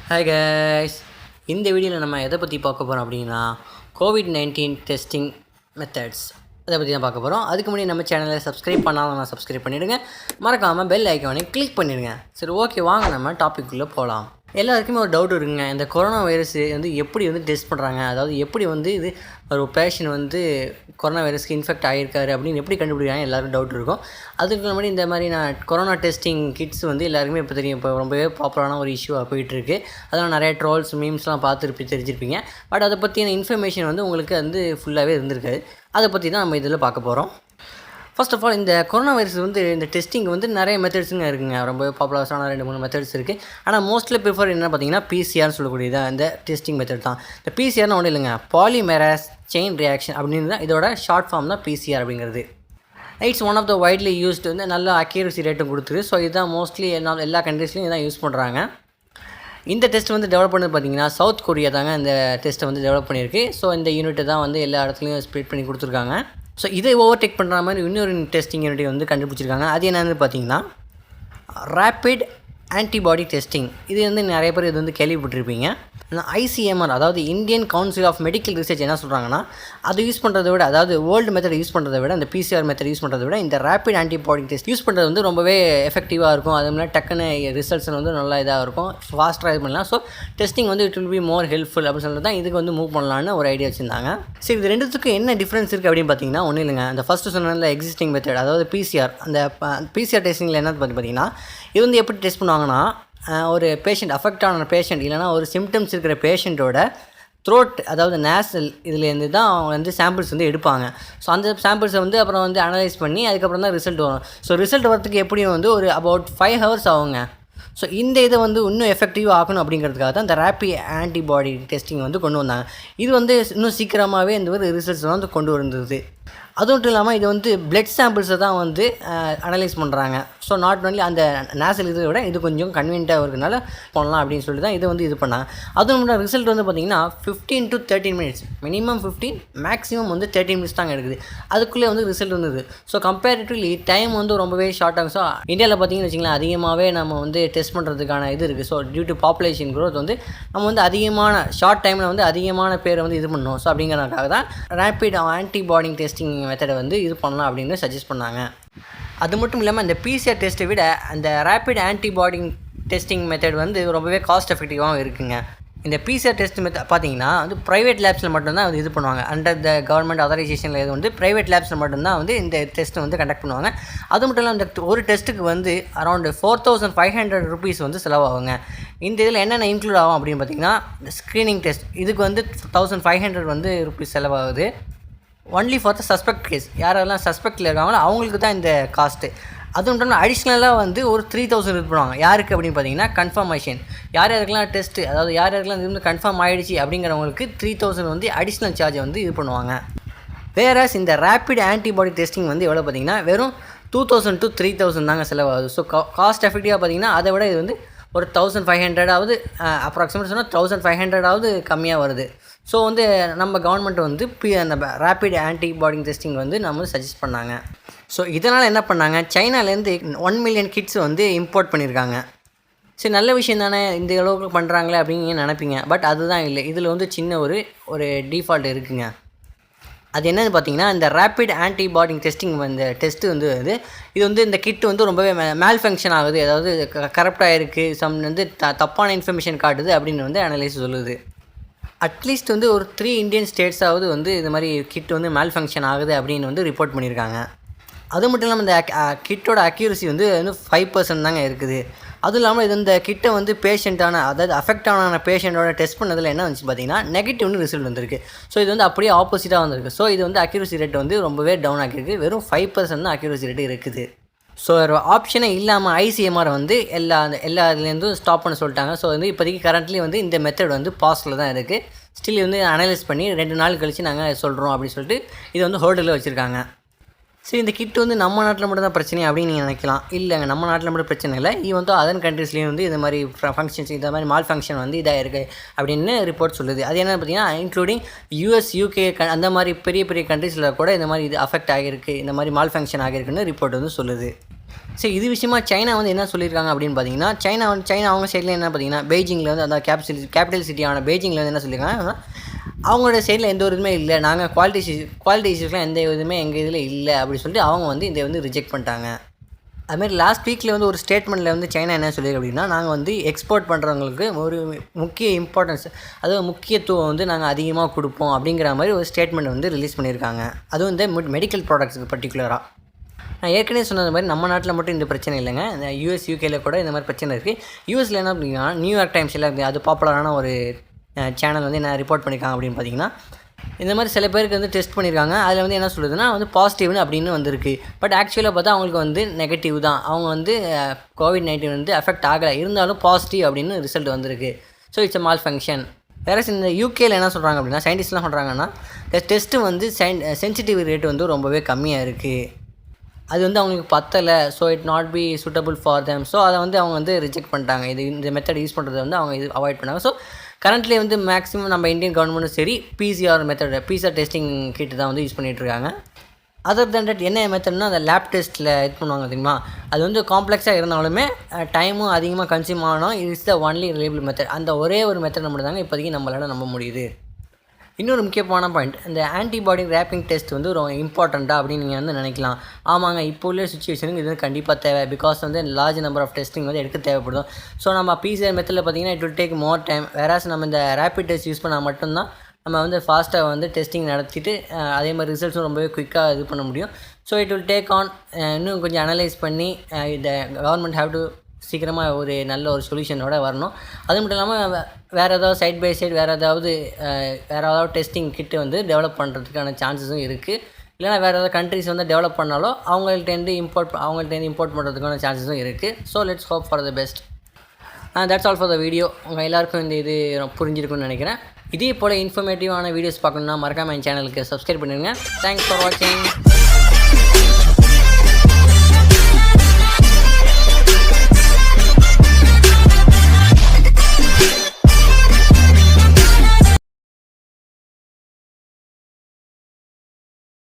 Hi guys, இந்த வீடியோவில் நம்ம எதை பற்றி பார்க்க போகிறோம் அப்படின்னா COVID-19 டெஸ்டிங் மெத்தட்ஸ் அதை பற்றி தான் பார்க்க போகிறோம். அதுக்கு முன்னாடி நம்ம சேனலை சப்ஸ்கிரைப் பண்ணாலும் சப்ஸ்கிரைப் பண்ணிவிடுங்க, மறக்காமல் பெல் ஐக்கானை கிளிக் பண்ணிடுங்க. சரி, ஓகே, வாங்க நம்ம டாபிக்குள்ளே போகலாம். எல்லாருக்குமே ஒரு டவுட் இருக்குங்க, இந்த கொரோனா வைரஸ் எப்படி டெஸ்ட் பண்ணுறாங்க, அதாவது எப்படி இது ஒரு பேஷண்ட் கொரோனா வைரஸ்க்கு இன்ஃபெக்ட் ஆகியிருக்காரு அப்படின்னு எப்படி கண்டுபிடிக்கிறாங்க எல்லாருக்கும் டவுட் இருக்கும். அதுக்கு முன்னாடி இந்த மாதிரி கொரோனா டெஸ்டிங் கிட்ஸ் எல்லாருக்குமே இப்போ தெரியும், இப்போ ரொம்பவே பாப்புலரான ஒரு இஷ்யூவாக போயிட்டுருக்கு. அதெல்லாம் நிறைய ட்ரோல்ஸ் மீம்ஸ்லாம் தெரிஞ்சிருப்பீங்க. பட் அதை பற்றின இன்ஃபர்மேஷன் உங்களுக்கு ஃபுல்லாகவே இருந்திருக்காது. அதை பற்றி தான் நம்ம இதில் பார்க்க போகிறோம். ஃபர்ஸ்ட் ஆஃப் ஆல், இந்த கொரோனா வைரஸ் இந்த டெஸ்டிங் நிறைய மெத்தட்ஸுங்க இருக்குங்க. ரொம்ப பாப்புலர்ஸான 2-3 மெத்தட்ஸ் இருக்குது. ஆனால் மோஸ்ட்லி ப்ரிஃபர் என்ன பார்த்தீங்கன்னா பிசிஆர்னு சொல்லக்கூடியது இந்த டெஸ்டிங் மெத்தட் தான். இந்த பிசிஆர்னு ஒன்றும் இல்லைங்க, பாலிமெரேஸ் செயின் ரியாக்ஷன் அப்படின்னு தான் இதோட ஷார்ட் ஃபார்ம் தான் பிசிஆர் அப்படிங்கிறது. It's one of the widely used நல்ல அக்யூரசி ரேட்டும் கொடுத்துரு. ஸோ இதுதான் மோஸ்ட்லி எல்லா கண்ட்ரீஸ்லையும் இதான் யூஸ் பண்ணுறாங்க. இந்த டெஸ்ட் டெவலப் பண்ணது பார்த்தீங்கன்னா சவுத் கொரியா தாங்க இந்த டெஸ்ட்டை டெவலப் பண்ணியிருக்கு. ஸோ இந்த யூனிட்டை தான் எல்லா இடத்துலையும் ஸ்ப்ளிட் பண்ணி கொடுத்துருக்காங்க. ஸோ இதை ஓவர்டேக் பண்ணுற மாதிரி இன்னொரு டெஸ்டிங் யூனிட்டை கண்டுபிடிச்சிருக்காங்க. அது என்னென்னு பார்த்தீங்கன்னா ரேப்பிட் ஆன்டிபாடி டெஸ்டிங். இது நிறைய பேர் இது கேள்விப்பட்டிருப்பீங்க. ICMR, அதாவது Indian council of medical research என்ன சொல்கிறாங்கன்னா, அது யூஸ் பண்ணுறதை விட, அதாவது ஓல்டு மெத்தட் யூஸ் பண்ணுறதை விட, இந்த பிசிஆர் மெத்தட் யூஸ் பண்ணுறதை விட இந்த ரேப்பிட் ஆன்டிபாடி டெஸ்ட் யூஸ் பண்ணுறது ரொம்பவே எஃபெக்டிவாக இருக்கும். அது மாதிரி டக்குன்னு ரிசல்ட்ஸ் நல்லா இதாக இருக்கும், ஃபாஸ்ட்டாக இது பண்ணலாம். So testing it will be more helpful அப்படின்னு சொல்லிட்டு தான் இதுக்கு மூவ் பண்ணலான்னு ஒரு ஐடியா வச்சுருந்தாங்க. சரி, இது ரெண்டுத்துக்கும் என்ன டிஃப்ரென்ஸ் இருக்குது அப்படின்னு பார்த்தீங்கன்னா, ஒன்றும் இல்லைங்க. அந்த ஃபஸ்ட்டு சொன்ன எக்ஸிஸ்டிங் மெத்தட், அதாவது பிசிஆர், அந்த பிசிஆர் டெஸ்டிங்கில் என்ன பார்த்தீங்கன்னா, இது எப்படி டெஸ்ட் பண்ணுவாங்கன்னா, ஒரு பேஷண்ட் அஃபெக்ட் ஆன பேஷண்ட் இல்லைனா ஒரு சிம்டம்ஸ் இருக்கிற பேஷண்ட்டோட த்ரோட், அதாவது நேசல் இதுலேருந்து தான் அவங்க சாம்பிள்ஸ் எடுப்பாங்க. ஸோ அந்த சாம்பிள்ஸை அப்புறம் அனலைஸ் பண்ணி அதுக்கப்புறம் தான் ரிசல்ட் வரும். ஸோ ரிசல்ட் வரத்துக்கு எப்படியும் ஒரு அபவுட் 5 hours ஆகுங்க. ஸோ இந்த இதை இன்னும் எஃபெக்டிவாக ஆகணும் அப்படிங்கிறதுக்காக தான் இந்த ரேப்பிட் ஆன்டிபாடி டெஸ்டிங் கொண்டு வந்தாங்க. இது இன்னும் சீக்கிரமாகவே இந்த ஒரு ரிசல்ட்ஸ் கொண்டு வந்தது. அது மட்டும் இல்லாமல் இது பிளட் சாம்பிள்ஸை தான் அனலைஸ் பண்ணுறாங்க. ஸோ நாட் ஒன்லி அந்த நேசல் இதை விட இது கொஞ்சம் கன்வீனியண்ட்டாக இருக்கிறதுனால பண்ணலாம் அப்படின்னு சொல்லிட்டு தான் இது பண்ணாங்க. அதுவும் மட்டும் ரிசல்ட் பார்த்தீங்கன்னா 15 to 13 minutes, minimum 15, maximum 13 minutes தாங்க எடுக்குது. அதுக்குள்ளே ரிசல்ட் வந்தது. ஸோ கம்பேரிட்டிவ்லி டைம் ரொம்பவே ஷார்ட் ஆகும். ஸோ இந்தியாவில் பார்த்தீங்கன்னு வச்சிங்களேன், அதிகமாகவே நம்ம டெஸ்ட் பண்ணுறதுக்கான இது இருக்குது. So due to population growth நம்ம அதிகமான ஷார்ட் டைமில் அதிகமான பேரை இது பண்ணணும். ஸோ அப்படிங்கிறதுக்காக தான் ரேப்பிட் ஆன்டிபாடி டெஸ்டிங் மெத்தடை இது பண்ணலாம் அப்படின்னு சஜஸ்ட் பண்ணாங்க. அது மட்டும் இல்லாமல் இந்த பிசிஆர் டெஸ்ட்டை விட அந்த ரேப்பிட் ஆன்டிபாடி டெஸ்டிங் மெத்தட் ரொம்பவே காஸ்ட் எஃபெக்டிவாகவும் இருக்குங்க. இந்த பிசிஆர் டெஸ்ட் மெத்தட் பார்த்தீங்கன்னா ப்ரைவேட் லேப்ஸில் மட்டும்தான் இது பண்ணுவாங்க. அண்டர் த கவர்மெண்ட் ஆதரைசேஷனில் இது ப்ரைவேட் லேப்ஸில் மட்டும்தான் இந்த டெஸ்ட்டை கண்டக்ட் பண்ணுவாங்க. அது மட்டும் இல்லாமல் இந்த ஒரு டெஸ்ட்டுக்கு அரௌண்ட் 4500 rupees செலவாகுங்க. இந்த இதில் என்னென்ன இன்க்ளூட் ஆகும் அப்படின்னு பார்த்தீங்கன்னா, ஸ்க்ரீனிங் டெஸ்ட் இதுக்கு 1500 rupees செலவாகுது. Only for the suspect case, யாரெல்லாம் சஸ்பெக்டில் இருக்காங்களோ அவங்களுக்கு தான் இந்த காஸ்ட்டு. அது மட்டும் அடிஷ்னலாக ஒரு 3000 இது பண்ணுவாங்க. யாருக்கு அப்படின்னு பார்த்தீங்கன்னா கன்ஃபர்மேஷன், யாருக்கெல்லாம் டெஸ்ட்டு, அதாவது யாருக்கெல்லாம் கன்ஃபார்ம் ஆகிடுச்சு அப்படிங்கிறவங்களுக்கு 3000 அடிஷ்னல் சார்ஜை இது பண்ணுவாங்க. வேறஸ் இந்த ரேப்பிட் ஆன்டிபாடி டெஸ்டிங் எவ்வளோ பார்த்தீங்கன்னா வெறும் 2000 to 3000 தாங்க செலவாகுது. ஸோ காஸ்ட் எஃபெக்டிவாக பார்த்தீங்கன்னா அதை விட இது ஒரு 1500 அப்ராக்சிமேட் சொன்னால் 1500 கம்மியாக வருது. ஸோ நம்ம கவர்மெண்ட் அந்த ரேப்பிட் ஆன்டிபாடி டெஸ்டிங் நம்ம சஜஸ்ட் பண்ணாங்க. ஸோ இதனால் என்ன பண்ணாங்க, சைனாலேருந்து 1 million கிட்ஸ் இம்போர்ட் பண்ணியிருக்காங்க. சரி, நல்ல விஷயம் தானே, இந்த அளவுக்கு பண்ணுறாங்களே அப்படின்னு நினைப்பீங்க. பட் அதுதான் இல்லை, இதில் சின்ன ஒரு டிஃபால்ட் இருக்குங்க. அது என்னென்னு பார்த்தீங்கன்னா, இந்த ரேப்பிட் ஆன்டிபாடி டெஸ்டிங் இந்த டெஸ்ட்டு இது இந்த கிட்டு ரொம்பவே மேல் ஃபங்க்ஷன் ஆகுது, அதாவது கரப்டாக இருக்குது, சம் தப்பான இன்ஃபர்மேஷன் காட்டுது அப்படின்னு அனலைஸ் சொல்லுது. அட்லீஸ்ட் ஒரு 3 இந்தியன் ஸ்டேட்ஸாவது இது மாதிரி கிட் மேல் ஃபங்க்ஷன் ஆகுது அப்படின்னு ரிப்போர்ட் பண்ணியிருக்காங்க. அது மட்டும் இல்லாமல் இந்த கிட்டோட அக்யூரசி 5% தாங்க இருக்குது. அதுவும் இல்லாமல் இந்த கிட்டை பேஷண்ட்டான, அதாவது அஃபெக்ட் ஆன பேஷண்ட்டோட டெஸ்ட் பண்ணதில் என்ன வந்துச்சு பார்த்தீங்கன்னா நெகட்டிவ்னு ரிசல்ட் வந்திருக்கு. ஸோ இது அப்படியே ஆப்போசிட்டாக வந்திருக்கு. ஸோ இது அக்யூரசி ரேட் ரொம்பவே டவுன் ஆகிருக்கு. வெறும் 5% தான் அக்யூரசி ரேட் இருக்குது. ஸோ ஆப்ஷனே இல்லாமல் ICMR எல்லா இதுலேருந்தும் ஸ்டாப் பண்ண சொல்லிட்டாங்க. ஸோ இப்போதைக்கு கரண்ட்லி இந்த மெத்தட் பாஸில் தான் இருக்குது. ஸ்டில் அனலைஸ் பண்ணி 2 நாள் கழித்து நாங்கள் சொல்கிறோம் அப்படின்னு சொல்லிட்டு இது ஹோல்டில் வச்சுருக்காங்க. சரி, இந்த கிட் நம்ம நாட்டில் மட்டும் தான் பிரச்சனை அப்படின்னு நீங்கள் நினைக்கலாம். இல்லைங்க, நம்ம நாட்டில் மட்டும் பிரச்சனை இல்லை. அதர் கண்ட்ரீஸ்லேயும் இது மாதிரி ஃபங்க்ஷன்ஸ், இந்த மாதிரி மால் ஃபங்க்ஷன் இதாக இருக்குது அப்படின்னு ரிப்போர்ட் சொல்லுது. அது என்ன பார்த்தீங்கன்னா, இன்க்ளூடிங் US, UK அந்த மாதிரி பெரிய பெரிய கண்ட்ரீஸில் கூட இந்த மாதிரி இது அஃபெக்ட் ஆகிருக்கு, இந்த மாதிரி மால் ஃபங்க்ஷன் ஆகிருக்குன்னு ரிப்போர்ட் சொல்லுது. சரி, இது விஷயமா சைனா வந்து என்ன சொல்லியிருக்காங்க அப்படின்னு பார்த்தீங்கன்னா, சைனா அவங்க சைடில் என்ன பார்த்தீங்கன்னா, பெய்ஜிங்கில் வந்து அந்த கேபிட்டல் சிட்டியான பெய்ஜிங்கில் வந்து என்ன சொல்லியிருக்காங்க, அவங்களோட சைடில் எந்த ஒரு இதுவுமே இல்லை, நாங்கள் குவாலிட்டி இஷ்யூஸ்லாம் எந்த இதுவுமே எங்கள் இதில் இல்லை அப்படின்னு சொல்லிட்டு அவங்க வந்து இதை வந்து ரிஜெக்ட் பண்ணிட்டாங்க. அதுமாதிரி லாஸ்ட் வீக்கில் வந்து ஒரு ஸ்டேட்மெண்ட்டில் வந்து சைனா என்ன சொல்லியிருக்கு அப்படின்னா, நாங்கள் வந்து எக்ஸ்போர்ட் பண்ணுறவங்களுக்கு ஒரு முக்கிய இம்பார்ட்டன்ஸ், அதாவது முக்கியத்துவம் வந்து நாங்கள் அதிகமாக கொடுப்போம் அப்படிங்கிற மாதிரி ஒரு ஸ்டேட்மெண்ட் வந்து ரிலீஸ் பண்ணியிருக்காங்க. அதுவும் இந்த மெடிக்கல் ப்ராடக்ட்ஸுக்கு பர்டிகுலராக. நான் ஏற்கனவே சொன்னது மாதிரி நம்ம நாட்டில் மட்டும் இந்த பிரச்சனை இல்லைங்க. இந்த யூகேல கூட இந்த மாதிரி பிரச்சனை இருக்குது. யூஎஸில் என்ன அப்படின்னா, நியூயார்க் டைம்ஸில் அது பாப்புலரான ஒரு சேனல் வந்து என்ன ரிப்போர்ட் பண்ணியிருக்காங்க அப்படின்னு பார்த்தீங்கன்னா, இந்த மாதிரி சில பேருக்கு வந்து டெஸ்ட் பண்ணியிருக்காங்க. அதில் வந்து என்ன சொல்லுதுன்னா வந்து பாசிட்டிவ்னு அப்படின்னு வந்திருக்கு. பட் ஆக்சுவலாக பார்த்தா அவங்களுக்கு வந்து நெகட்டிவ் தான். அவங்க வந்து COVID-19 வந்து அஃபெக்ட் ஆகலை, இருந்தாலும் பாசிட்டிவ் அப்படின்னு ரிசல்ட் வந்திருக்கு. So it's mall function. வேறு இந்த யூகேல என்ன சொல்கிறாங்க அப்படின்னா, சயின்டிஸ்ட்லாம் சொல்கிறாங்கன்னா, இந்த டெஸ்ட்டு வந்து சென்சிட்டிவ் ரேட் வந்து ரொம்பவே கம்மியாக இருக்குது, அது வந்து அவங்களுக்கு பத்தலை, so it not be suitable for them. So அதை வந்து அவங்க வந்து ரிஜெக்ட் பண்ணிட்டாங்க. இந்த மெத்தட் யூஸ் பண்ணுறதை வந்து அவங்க அவாய்ட் பண்ணாங்க. ஸோ கரண்ட்லி வந்து மேக்ஸிமம் நம்ம இந்தியன் கவர்மெண்ட்டும் சரி PCR டெஸ்டிங் கிட்டு தான் வந்து யூஸ் பண்ணிகிட்ருக்காங்க. அதர் தேன் தட் என்ன மெத்தட்னா, அந்த லேப் டெஸ்ட்டில் இது பண்ணுவாங்க தெரியுமா, அது வந்து காம்ப்ளெக்ஸாக இருந்தாலுமே டைமும் அதிகமாக கன்சியூம் ஆகணும். It's the only reliable method. அந்த ஒரே ஒரு மெத்தட் மட்டும் தாங்க இப்போதைக்கு நம்மளால் நம்ப முடியுது. இன்னொரு முக்கியமான பாயிண்ட், இந்த ஆன்டிபாடி ரேப்பிங் டெஸ்ட் வந்து ரொம்ப இம்பார்ட்டண்ட்டா அப்படின்னு நீங்கள் வந்து நினைக்கலாம். ஆமாங்க, இப்போ உள்ள சுச்சுவேஷனுக்கு இது வந்து கண்டிப்பாக தேவை. பிகாஸ் வந்து லார்ஜ் நம்பர் ஆஃப் டெஸ்டிங் வந்து எடுக்க தேவைப்படும். ஸோ நம்ம PCR மெத்தடில் பார்த்தீங்கன்னா it will take more time. Whereas நம்ம இந்த ரேப்பிட் டெஸ்ட் யூஸ் பண்ணால் மட்டும்தான் நம்ம வந்து ஃபாஸ்ட்டாக வந்து டெஸ்டிங் நடத்திட்டு அதே மாதிரி ரிசல்ட்ஸும் ரொம்பவே குயிக்காக இது பண்ண முடியும். So it will take on, இன்னும் கொஞ்சம் அனலைஸ் பண்ணி இந்த கவர்மெண்ட் ஹேவ் டு சீக்கிரமாக ஒரு நல்ல ஒரு சொல்யூஷனோட வரணும். அது மட்டும் இல்லாமல் வேறு ஏதாவது சைட் பை சைட் வேறு ஏதாவது டெஸ்டிங் கிட்டு வந்து டெவலப் பண்ணுறதுக்கான சான்சஸும் இருக்குது. இல்லைனா வேறு ஏதாவது கண்ட்ரிஸ் வந்து டெவலப் பண்ணாலும் அவங்கள்ட்டேருந்து இம்போர்ட் பண்ணுறதுக்கான சான்சஸும் இருக்குது. So let's hope for the best. That's all for the video. உங்கள் எல்லாருக்கும் இந்த இது புரிஞ்சிருக்குன்னு நினைக்கிறேன். இதே போல் இன்ஃபர்மேட்டிவான வீடியோஸ் பார்க்கணுன்னா மறக்காமல் என் சேனலுக்கு சப்ஸ்கிரைப் பண்ணிடுங்க. தேங்க்ஸ் ஃபார் வாட்சிங்.